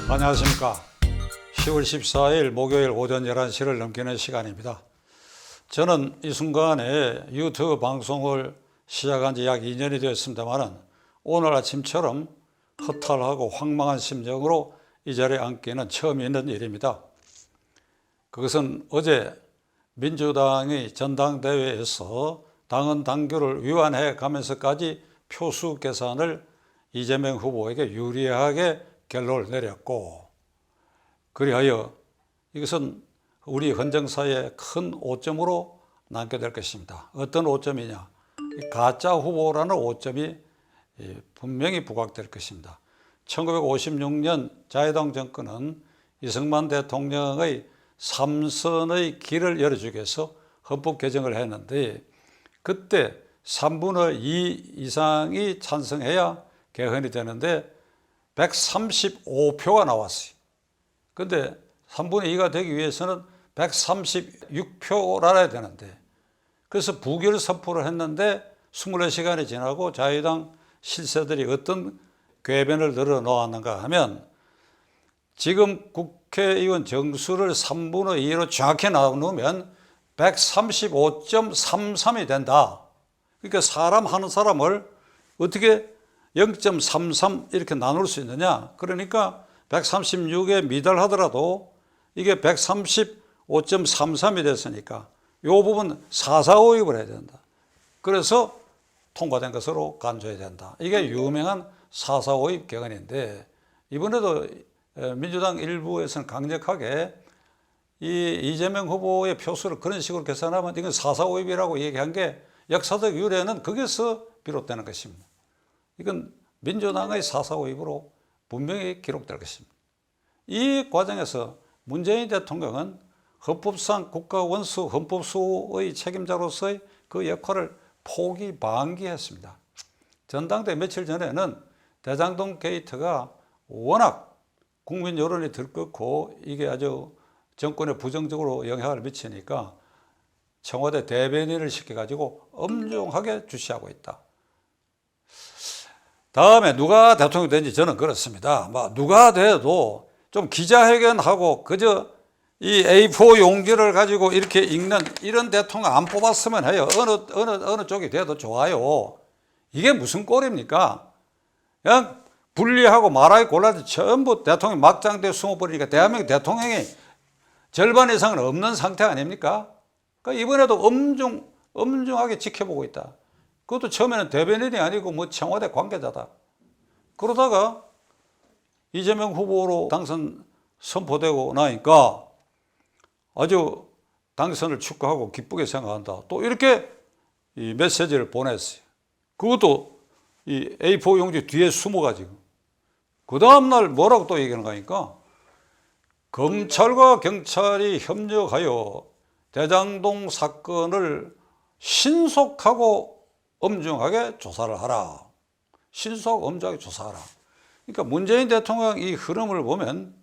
안녕하십니까. 10월 14일 목요일 오전 11시를 넘기는 시간입니다. 저는 이 순간에 유튜브 방송을 시작한 지 약 2년이 되었습니다만 오늘 아침처럼 허탈하고 황망한 심정으로 이 자리에 앉기는 처음 있는 일입니다. 그것은 어제 민주당이 전당대회에서 당헌 당규를 위반해 가면서까지 표수 계산을 이재명 후보에게 유리하게 결론을 내렸고, 그리하여 이것은 우리 헌정사의 큰 오점으로 남게 될 것입니다. 어떤 오점이냐? 가짜 후보라는 오점이 분명히 부각될 것입니다. 1956년 자유당 정권은 이승만 대통령의 3선의 길을 열어주기 위해서 헌법 개정을 했는데, 그때 3분의 2 이상이 찬성해야 개헌이 되는데 135표가 나왔어요. 그런데 3분의 2가 되기 위해서는 136표라야 되는데, 그래서 부결 선포를 했는데 24시간이 지나고 자유당 실세들이 어떤 궤변을 늘어놓았는가 하면, 지금 국회의원 정수를 3분의 2로 정확히 나누면 135.33이 된다. 그러니까 사람 한 사람을 어떻게 0.33 이렇게 나눌 수 있느냐? 그러니까 136에 미달하더라도 이게 135.33이 됐으니까 이 부분 4.4.5입을 해야 된다. 그래서 통과된 것으로 간주해야 된다. 이게 유명한 4.4.5입 개헌인데, 이번에도 민주당 일부에서는 강력하게 이재명 후보의 표수를 그런 식으로 계산하면 이건 4.4.5입이라고 얘기한 게 역사적 유래는 거기서 비롯되는 것입니다. 이건 민주당의 4.4.5입으로 분명히 기록될 것입니다. 이 과정에서 문재인 대통령은 헌법상 국가원수 헌법수의 책임자로서의 그 역할을 포기방기했습니다. 전당대 며칠 전에는 대장동 게이트가 워낙 국민 여론이 들끓고 이게 아주 정권에 부정적으로 영향을 미치니까 청와대 대변인을 시켜가지고 엄중하게 주시하고 있다. 다음에 누가 대통령이 된지 저는 그렇습니다. 누가 돼도 좀 기자회견하고 그저 이 A4 용지를 가지고 이렇게 읽는 이런 대통령 안 뽑았으면 해요. 어느 쪽이 돼도 좋아요. 이게 무슨 꼴입니까? 그냥 분리하고 말하기 곤란해서 전부 대통령이 막장대에 숨어버리니까 대한민국 대통령이 절반 이상은 없는 상태 아닙니까? 그러니까 이번에도 엄중하게 지켜보고 있다. 그것도 처음에는 대변인이 아니고 청와대 관계자다. 그러다가 이재명 후보로 당선 선포되고 나니까 아주 당선을 축하하고 기쁘게 생각한다. 또 이렇게 이 메시지를 보냈어요. 그것도 이 A4 용지 뒤에 숨어가지고. 그 다음날 뭐라고 또 얘기하는 거니까, 검찰과 경찰이 협력하여 대장동 사건을 신속하고 엄중하게 조사를 하라. 신속하고 엄중하게 조사하라. 그러니까 문재인 대통령 이 흐름을 보면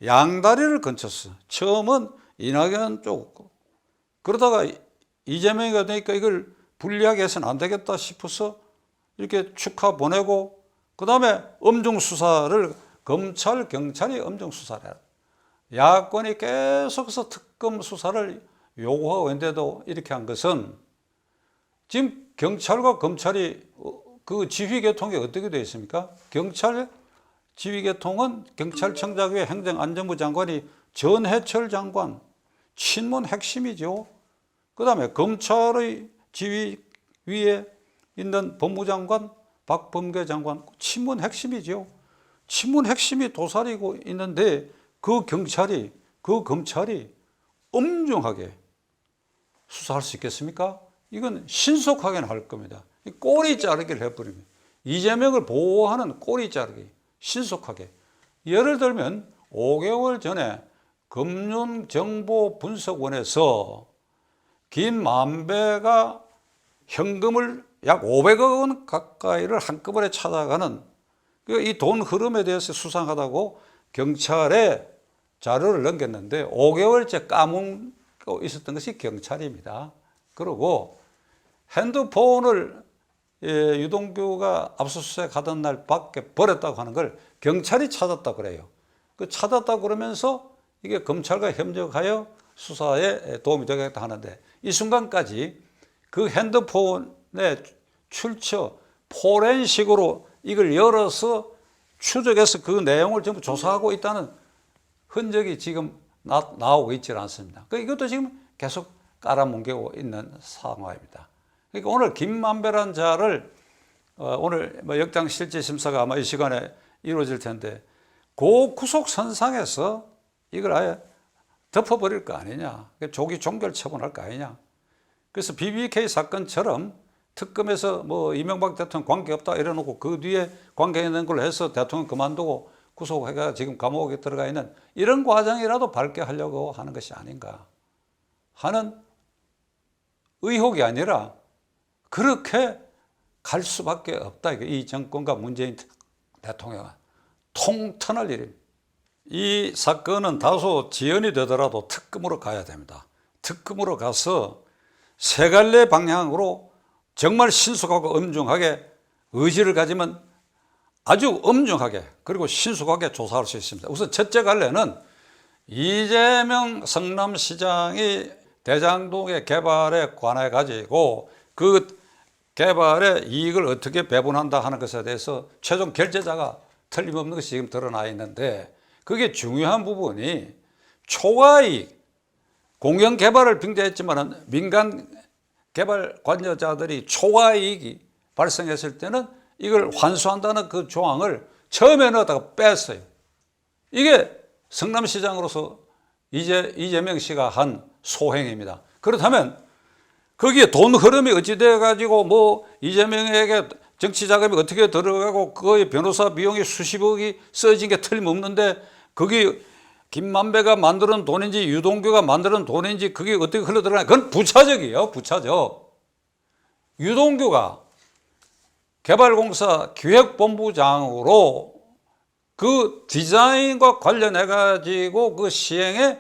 양다리를 건쳤어. 처음은 이낙연 쪽, 그러다가 이재명이가 되니까 이걸 불리하게 해서는 안 되겠다 싶어서 이렇게 축하 보내고, 그 다음에 엄중 수사를 검찰, 경찰이 엄중 수사를 해라. 야권이 계속해서 특검 수사를 요구하고 있는데도 이렇게 한 것은, 지금 경찰과 검찰이 그 지휘계통이 어떻게 되어 있습니까? 경찰 지휘계통은 경찰청장 외 행정안전부 장관이 전해철 장관, 친문 핵심이죠. 그 다음에 검찰의 지휘 위에 있는 법무장관 박범계 장관, 친문 핵심이죠. 친문 핵심이 도사리고 있는데 그 경찰이, 그 검찰이 엄중하게 수사할 수 있겠습니까? 이건 신속하게는 할 겁니다. 꼬리 자르기를 해버립니다. 이재명을 보호하는 꼬리 자르기, 신속하게. 예를 들면 5개월 전에 금융정보분석원에서 김만배가 현금을 약 500억 원 가까이를 한꺼번에 찾아가는 이 돈 흐름에 대해서 수상하다고 경찰에 자료를 넘겼는데 5개월째 까먹고 있었던 것이 경찰입니다. 그리고 핸드폰을 유동규가 압수수색 하던 날 밖에 버렸다고 하는 걸 경찰이 찾았다고 그래요. 그 찾았다 그러면서 이게 검찰과 협력하여 수사에 도움이 되겠다 하는데 이 순간까지 그 핸드폰의 출처 포렌식으로 이걸 열어서 추적해서 그 내용을 전부 조사하고 있다는 흔적이 지금 나오고 있지 않습니다. 이것도 지금 계속 깔아뭉개고 있는 상황입니다. 그러니까 오늘 김만배라는 자를 오늘 영장 실질 심사가 아마 이 시간에 이루어질 텐데 그 구속 선상에서 이걸 아예 덮어버릴 거 아니냐, 조기 종결 처분할 거 아니냐. 그래서 BBK 사건처럼 특검에서 이명박 대통령 관계없다 이래놓고 그 뒤에 관계 있는 걸로 해서 대통령 그만두고 구속해가 지금 감옥에 들어가 있는 이런 과정이라도 밝게 하려고 하는 것이 아닌가 하는 의혹이 아니라 그렇게 갈 수밖에 없다. 이 정권과 문재인 대통령은 통탄할 일입니다. 이 사건은 다소 지연이 되더라도 특검으로 가야 됩니다. 특검으로 가서 세 갈래 방향으로 정말 신속하고 엄중하게 의지를 가지면 아주 엄중하게 그리고 신속하게 조사할 수 있습니다. 우선 첫째 갈래는 이재명 성남시장이 대장동의 개발에 관해 가지고 그 개발의 이익을 어떻게 배분한다 하는 것에 대해서 최종 결재자가 틀림없는 것이 지금 드러나 있는데 그게 중요한 부분이 초과이익, 공영 개발을 빙자했지만 민간 개발 관여자들이 초과이익이 발생했을 때는 이걸 환수한다는 그 조항을 처음에 넣었다가 뺐어요. 이게 성남시장으로서 이재명 씨가 한 소행입니다. 그렇다면 거기에 돈 흐름이 어찌 돼가지고 이재명에게 정치 자금이 어떻게 들어가고 그거의 변호사 비용이 수십억이 써진 게 틀림없는데 거기 김만배가 만드는 돈인지 유동규가 만드는 돈인지 그게 어떻게 흘러들어가냐. 그건 부차적이에요. 부차적. 유동규가 개발공사 기획본부장으로 그 디자인과 관련해가지고 그 시행에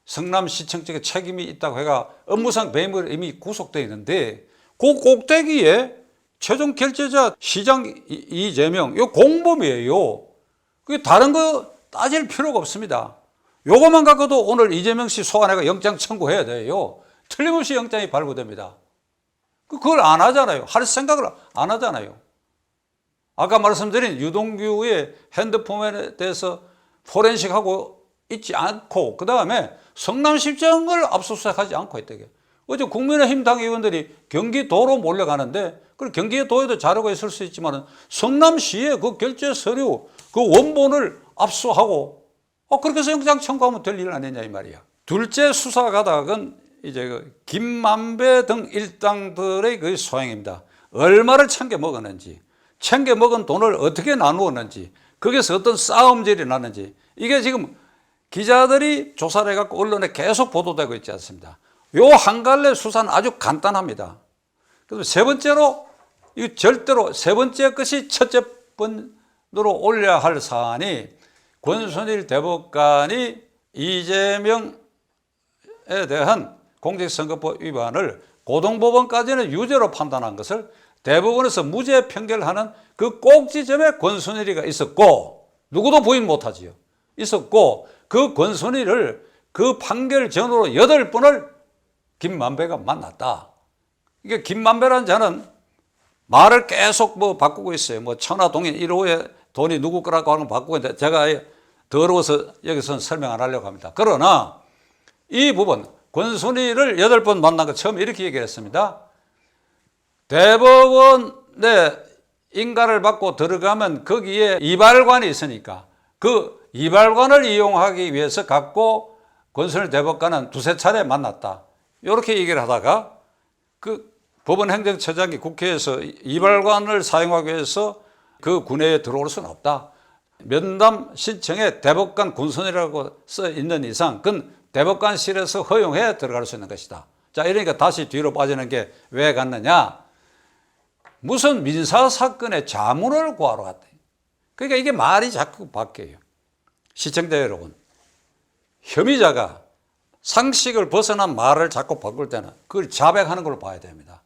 성남시청 측에 책임이 있다고 해가 업무상 배임으로 이미 구속되어 있는데 그 꼭대기에 최종 결재자 시장 이재명, 이거 공범이에요. 그게 다른 거 따질 필요가 없습니다. 요것만 갖고도 오늘 이재명 씨 소환해가 영장 청구해야 돼요. 틀림없이 영장이 발부됩니다. 그걸 안 하잖아요. 할 생각을 안 하잖아요. 아까 말씀드린 유동규의 핸드폰에 대해서 포렌식하고 있지 않고 그 다음에 성남시청을 압수수색하지 않고 있다고요. 어제 국민의힘 당의원들이 경기도로 몰려가는데 그 경기도에도 자료가 있을 수 있지만 성남시에 그 결재 서류 그 원본을 압수하고 그렇게 해서 영장 청구하면 될 일 아니냐 이 말이야. 둘째 수사 가닥은 이제 그 김만배 등 일당들의 그 소행입니다. 얼마를 챙겨 먹었는지, 챙겨 먹은 돈을 어떻게 나누었는지, 거기서 어떤 싸움질이 났는지 이게 지금 기자들이 조사를 해갖고 언론에 계속 보도되고 있지 않습니다. 요 한 갈래 수사는 아주 간단합니다. 그래서 세 번째로 이 절대로 세 번째 것이 첫째 번으로 올려야 할 사안이 권순일 대법관이 이재명에 대한 공직선거법 위반을 고등법원까지는 유죄로 판단한 것을 대법원에서 무죄 판결하는 그 꼭지점에 권순일이가 있었고 누구도 부인 못하지요. 있었고 그 권순일을 그 판결 전후로 8번을 김만배가 만났다. 이게 김만배라는 자는 말을 계속 바꾸고 있어요. 천하동인 1호에 돈이 누구 거라고 하는 거 바꾸고 있는데 제가 더러워서 여기서는 설명 안 하려고 합니다. 그러나 이 부분 권순일을 8번 만난 거 처음 이렇게 얘기를 했습니다. 대법원에 인가를 받고 들어가면 거기에 이발관이 있으니까 그 이발관을 이용하기 위해서 갖고 권순일 대법관은 두세 차례 만났다. 이렇게 얘기를 하다가 그 법원행정처장이 국회에서 이발관을 사용하기 위해서 그 군내에 들어올 수는 없다. 면담 신청에 대법관 권순일이라고 써 있는 이상 그건 대법관실에서 허용해 들어갈 수 있는 것이다. 자, 이러니까 다시 뒤로 빠지는 게 왜 갔느냐? 무슨 민사사건의 자문을 구하러 갔다. 그러니까 이게 말이 자꾸 바뀌어요. 시청자 여러분, 혐의자가 상식을 벗어난 말을 자꾸 바꿀 때는 그걸 자백하는 걸로 봐야 됩니다.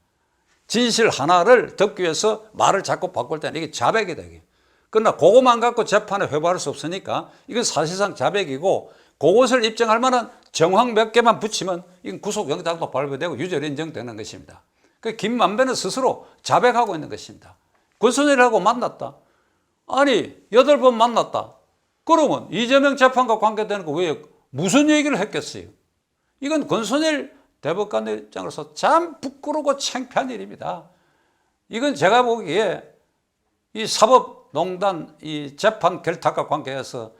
진실 하나를 덮기 위해서 말을 자꾸 바꿀 때는 이게 자백이 되게. 그러나 그것만 갖고 재판에 회부할 수 없으니까 이건 사실상 자백이고 그것을 입증할 만한 정황 몇 개만 붙이면 이건 구속영장도 발부되고 유죄로 인정되는 것입니다. 그 김만배는 스스로 자백하고 있는 것입니다. 권순일하고 만났다. 아니 8번 만났다. 그러면 이재명 재판과 관계되는 거 왜 무슨 얘기를 했겠어요? 이건 권순일 대법관 입장으로서 참 부끄러우고 창피한 일입니다. 이건 제가 보기에 이 사법농단 이 재판 결탁과 관계해서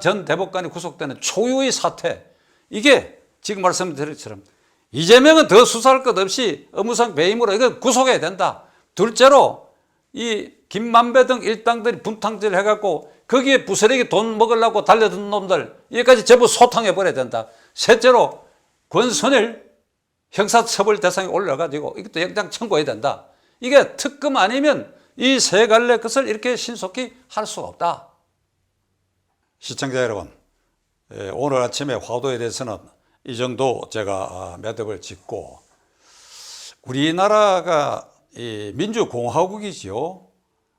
전 대법관이 구속되는 초유의 사태, 이게 지금 말씀드린 것처럼 이재명은 더 수사할 것 없이 업무상 배임으로 이거 구속해야 된다. 둘째로 이 김만배 등 일당들이 분탕질 해갖고 거기에 부스러기 돈 먹으려고 달려든 놈들 여기까지 전부 소탕해버려야 된다. 셋째로 권순일 형사처벌 대상에 올려가지고 이것도 영장 청구해야 된다. 이게 특검 아니면 이 세 갈래 것을 이렇게 신속히 할 수가 없다. 시청자 여러분, 오늘 아침에 화도에 대해서는 이 정도 제가 매듭을 짓고, 우리나라가 이 민주공화국이지요.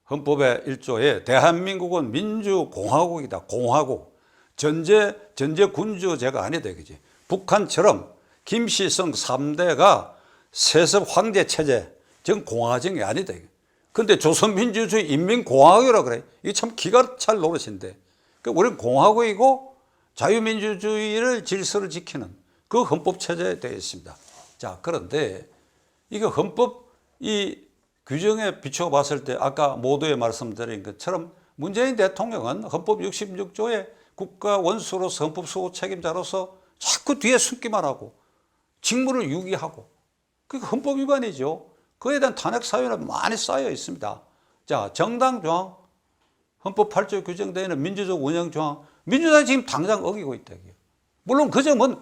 헌법의 1조에 대한민국은 민주공화국이다. 공화국. 전제 군주제가 아니다. 그지? 북한처럼 김시성 3대가 세습 황제 체제, 즉 공화정이 아니다. 근데 조선민주주의 인민공화국이라고 그래. 이게 참 기가 찰 노릇인데. 우리는 공화국이고 자유민주주의를 질서를 지키는 그 헌법 체제에 되어 있습니다. 자, 그런데 이거 헌법 이 규정에 비추어 봤을 때 아까 모두에 말씀드린 것처럼 문재인 대통령은 헌법 66조의 국가 원수로서 헌법 수호 책임자로서 자꾸 뒤에 숨기만 하고 직무를 유기하고 그게 헌법 위반이죠. 그에 대한 탄핵 사유는 많이 쌓여 있습니다. 자, 정당 조항, 헌법 8조에 규정되어 있는 민주적 운영 조항, 민주당이 지금 당장 어기고 있다. 물론 그 점은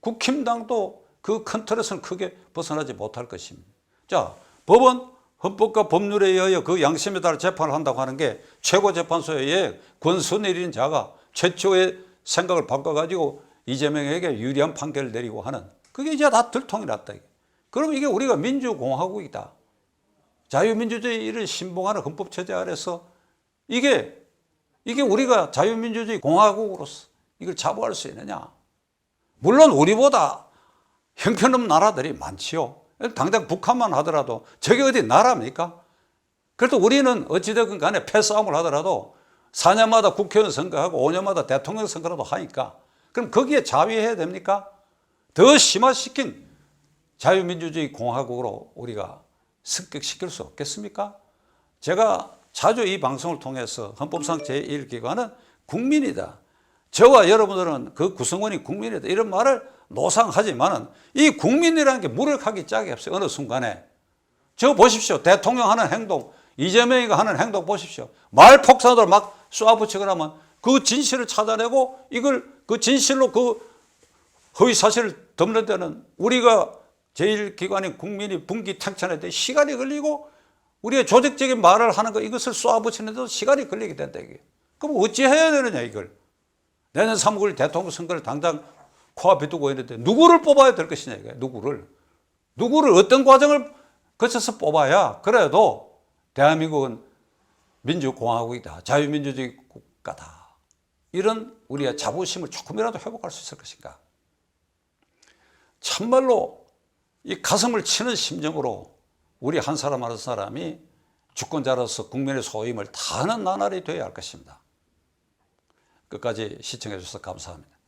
국힘당도 그 큰 틀에서는 크게 벗어나지 못할 것입니다. 자, 법원, 헌법과 법률에 의하여 그 양심에 따라 재판을 한다고 하는 게 최고재판소의 권순일인 자가 최초의 생각을 바꿔가지고 이재명에게 유리한 판결을 내리고 하는, 그게 이제 다 들통이 났다. 그럼 이게 우리가 민주공화국이다. 자유민주주의를 신봉하는 헌법체제 아래서 이게 우리가 자유민주주의 공화국으로서 이걸 자부할 수 있느냐. 물론 우리보다 형편없는 나라들이 많지요. 당장 북한만 하더라도 저게 어디 나라입니까? 그래도 우리는 어찌되건 간에 패싸움을 하더라도 4년마다 국회의원 선거하고 5년마다 대통령 선거라도 하니까, 그럼 거기에 자위해야 됩니까? 더 심화시킨 자유민주주의 공화국으로 우리가 습격시킬 수 없겠습니까? 제가 자주 이 방송을 통해서 헌법상 제1기관은 국민이다. 저와 여러분들은 그 구성원이 국민이다. 이런 말을 노상하지만은 이 국민이라는 게 무력하기 짝이 없어요. 어느 순간에. 저 보십시오. 대통령 하는 행동, 이재명이가 하는 행동 보십시오. 말폭탄으로 막 쏘아붙이고 나면 그 진실을 찾아내고 이걸 그 진실로 그 허위 사실을 덮는 데는 우리가 제1기관인 국민이 분기탱천에 대해 시간이 걸리고 우리의 조직적인 말을 하는 거 이것을 쏘아붙이는 데도 시간이 걸리게 된다. 이게. 그럼 어찌 해야 되느냐 이걸. 내년 3월 9일 대통령 선거를 당장 코앞에 두고 있는데 누구를 뽑아야 될 것이냐 이게. 누구를 어떤 과정을 거쳐서 뽑아야 그래도 대한민국은 민주공화국이다. 자유민주주의 국가다. 이런 우리의 자부심을 조금이라도 회복할 수 있을 것인가. 참말로 이 가슴을 치는 심정으로 우리 한 사람 한 사람이 주권자로서 국민의 소임을 다하는 나날이 되어야 할 것입니다. 끝까지 시청해 주셔서 감사합니다.